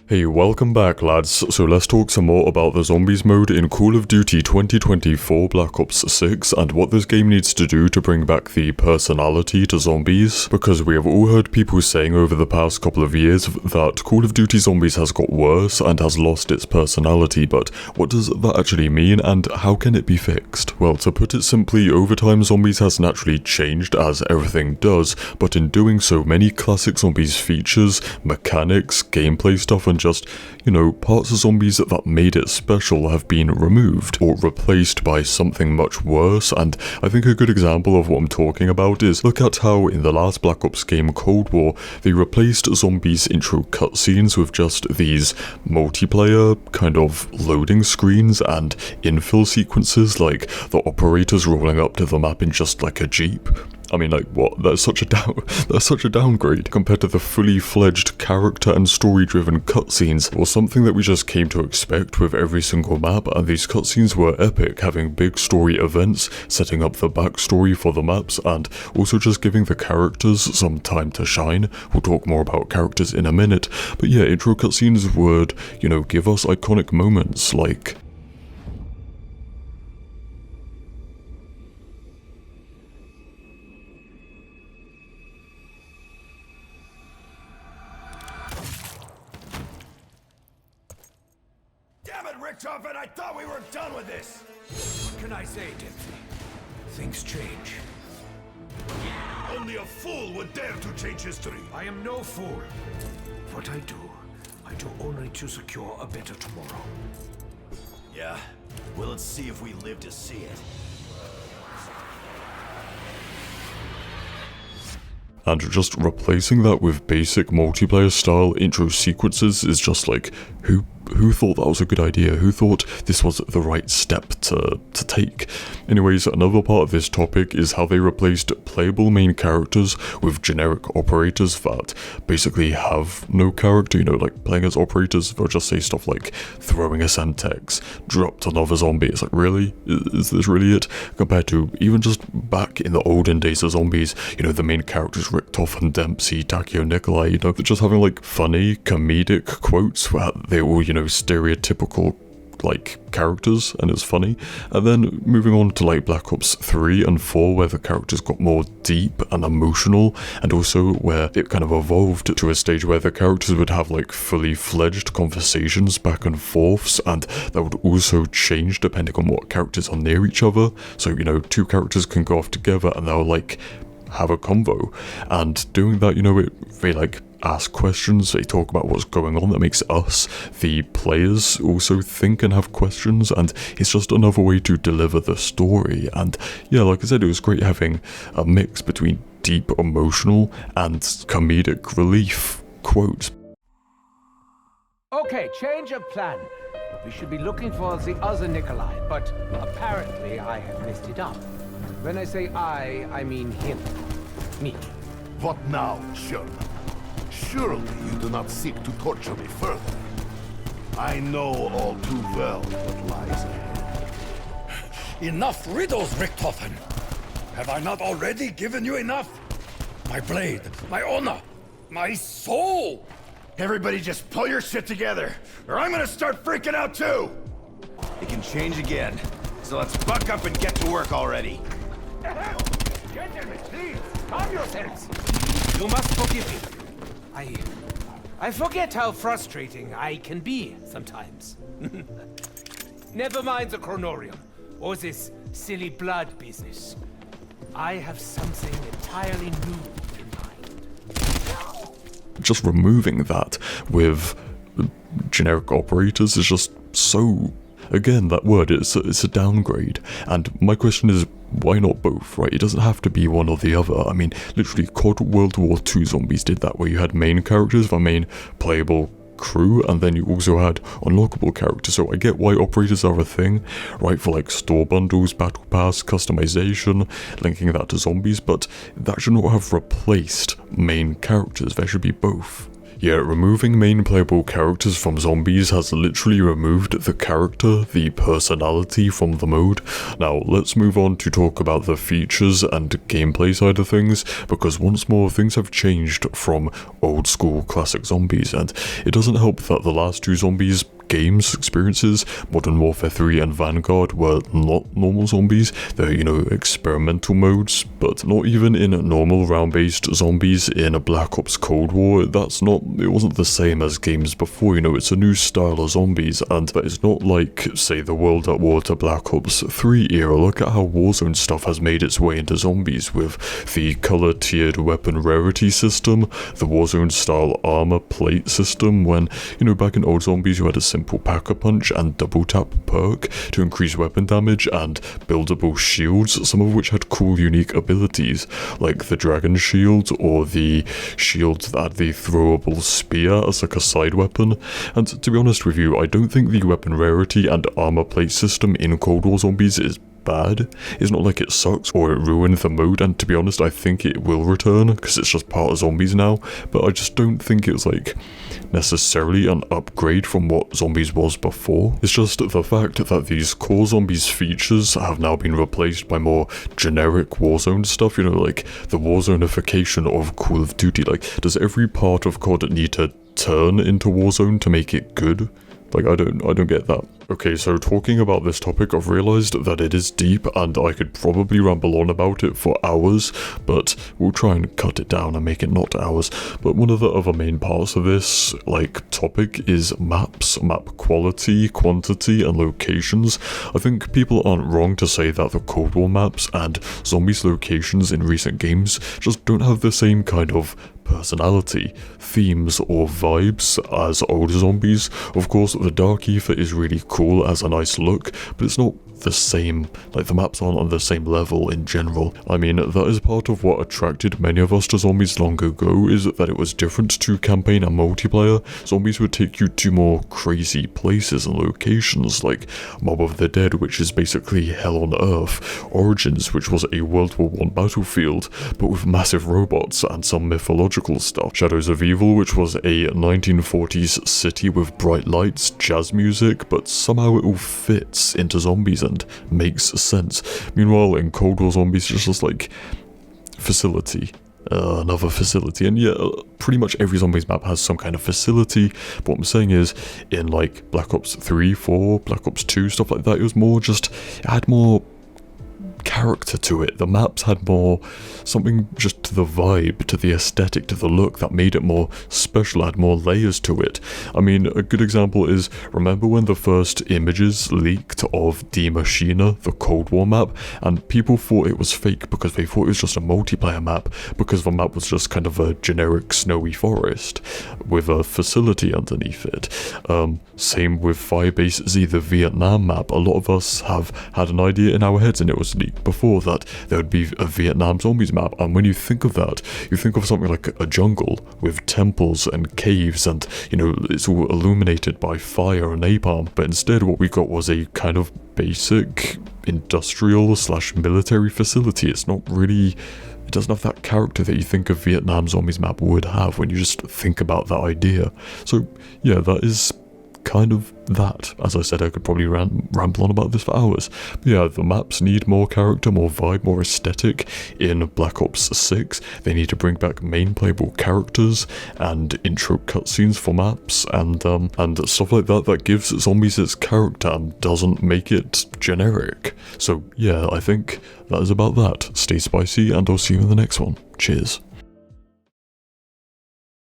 Hey, welcome back lads. So let's talk some more about the zombies mode in Call of Duty 2024 Black Ops 6 and what this game needs to do to bring back the personality to zombies, because we have all heard people saying over the past couple of years that Call of Duty Zombies has got worse and has lost its personality, but what does that actually mean and how can it be fixed? Well, to put it simply, over time Zombies has naturally changed as everything does, but in doing so many classic Zombies features, mechanics, gameplay stuff and just, parts of Zombies that made it special have been removed or replaced by something much worse. And I think a good example of what I'm talking about is look at how in the last Black Ops game Cold War they replaced Zombies intro cutscenes with just these multiplayer kind of loading screens and infill sequences, like the operators rolling up to the map in just like a jeep. I mean, like, what? That's such a downgrade compared to the fully fledged character and story-driven cutscenes, or something that we just came to expect with every single map. And these cutscenes were epic, having big story events, setting up the backstory for the maps, and also just giving the characters some time to shine. We'll talk more about characters in a minute, but yeah, intro cutscenes would, give us iconic moments like and I thought we were done with this! What can I say, Dempsey? Things change. Only a fool would dare to change history! I am no fool. What I do only to secure a better tomorrow. Yeah? Well, let's see if we live to see it. And just replacing that with basic multiplayer style intro sequences is just like, who thought that was a good idea? Who thought this was the right step to take? Anyways, another part of this topic is how they replaced playable main characters with generic operators that basically have no character, like playing as operators, they'll just say stuff like throwing a Semtex, dropped another zombie. It's like, really? Is this really it? Compared to even just back in the olden days of Zombies, the main characters Richtofen, Dempsey, Takio, Nikolai, they're just having like funny comedic quotes where they all, stereotypical like characters, and it's funny. And then moving on to like Black Ops 3 and 4, where the characters got more deep and emotional, and also where it kind of evolved to a stage where the characters would have like fully fledged conversations back and forths, and that would also change depending on what characters are near each other. So two characters can go off together and they'll like have a convo, and doing that, they like ask questions, they talk about what's going on. That makes us, the players, also think and have questions, and it's just another way to deliver the story. And yeah, like I said, it was great having a mix between deep emotional and comedic relief quotes. Okay, change of plan. We should be looking for the other Nikolai, but apparently I have messed it up. When I say I mean him. Me. What now, Sherman? Surely you do not seek to torture me further. I know all too well what lies ahead. Enough riddles, Richtofen! Have I not already given you enough? My blade, my honor, my soul! Everybody just pull your shit together, or I'm gonna start freaking out too! It can change again, so let's buck up and get to work already. Gentlemen, please, calm yourselves. You must forgive me. I forget how frustrating I can be sometimes. Never mind the chronorium, or this silly blood business. I have something entirely new in mind. Just removing that with generic operators is just so... Again, that word, it's a downgrade. And my question is, why not both, right? It doesn't have to be one or the other. I mean, literally, COD World War II Zombies did that, where you had main characters, the main playable crew, and then you also had unlockable characters. So I get why operators are a thing, right, for like store bundles, battle pass, customization, linking that to Zombies, but that should not have replaced main characters. There should be both. Yeah, removing main playable characters from zombies has literally removed the character, the personality from the mode. Now, let's move on to talk about the features and gameplay side of things, because once more, things have changed from old school classic zombies, and it doesn't help that the last two zombies games experiences, Modern Warfare 3 and Vanguard, were not normal zombies. They're, experimental modes, but not even in normal round-based zombies in a Black Ops Cold War. It wasn't the same as games before, it's a new style of zombies, and it's not like, say, the World at War to Black Ops 3 era. Look at how Warzone stuff has made its way into zombies with the color-tiered weapon rarity system, the Warzone style armor plate system, when, back in old zombies you had a simple pack-a-punch and double-tap perk to increase weapon damage, and buildable shields, some of which had cool unique abilities, like the dragon shield or the shield that had the throwable spear as like a side weapon. And to be honest with you, I don't think the weapon rarity and armor plate system in Cold War Zombies is bad. It's not like it sucks or it ruined the mode, and to be honest, I think it will return because it's just part of zombies now, but I just don't think it's like necessarily an upgrade from what zombies was before. It's just the fact that these core zombies features have now been replaced by more generic Warzone stuff, like the Warzoneification of Call of Duty. Like, does every part of COD need to turn into Warzone to make it good? Like, I don't get that. Okay, so talking about this topic, I've realised that it is deep and I could probably ramble on about it for hours, but we'll try and cut it down and make it not hours. But one of the other main parts of this, topic is maps, map quality, quantity, and locations. I think people aren't wrong to say that the Cold War maps and zombies locations in recent games just don't have the same kind of personality, themes, or vibes as old zombies. Of course, the Dark Ether is really cool as a nice look, but it's not the same, the maps aren't on the same level in general. I mean, that is part of what attracted many of us to zombies long ago, is that it was different to campaign and multiplayer. Zombies would take you to more crazy places and locations, like Mob of the Dead, which is basically hell on earth, Origins, which was a World War I battlefield, but with massive robots and some mythological stuff, Shadows of Evil, which was a 1940s city with bright lights, jazz music, but somehow it all fits into zombies and makes sense. Meanwhile, in Cold War Zombies, it's just like facility, another facility, and yeah, pretty much every zombies map has some kind of facility. But what I'm saying is, in Black Ops 3, 4, Black Ops 2, stuff like that, it had more character to it. The maps had more something just to the vibe, to the aesthetic, to the look that made it more special, had more layers to it. I mean, a good example is, remember when the first images leaked of Die Maschine, the Cold War map, and people thought it was fake because they thought it was just a multiplayer map, because the map was just kind of a generic snowy forest with a facility underneath it. Same with Firebase Z, the Vietnam map. A lot of us have had an idea in our heads, and it was leaked before, that there would be a Vietnam zombies map, and when you think of that, you think of something like a jungle with temples and caves, and it's all illuminated by fire and napalm. But instead what we got was a kind of basic industrial / military facility. It doesn't have that character that you think a Vietnam zombies map would have when you just think about that idea. So yeah, that is kind of that. As I said, I could probably ramble on about this for hours. But yeah, the maps need more character, more vibe, more aesthetic. In Black Ops 6, they need to bring back main playable characters and intro cutscenes for maps and stuff like that gives zombies its character and doesn't make it generic. So yeah, I think that is about that. Stay spicy, and I'll see you in the next one. Cheers.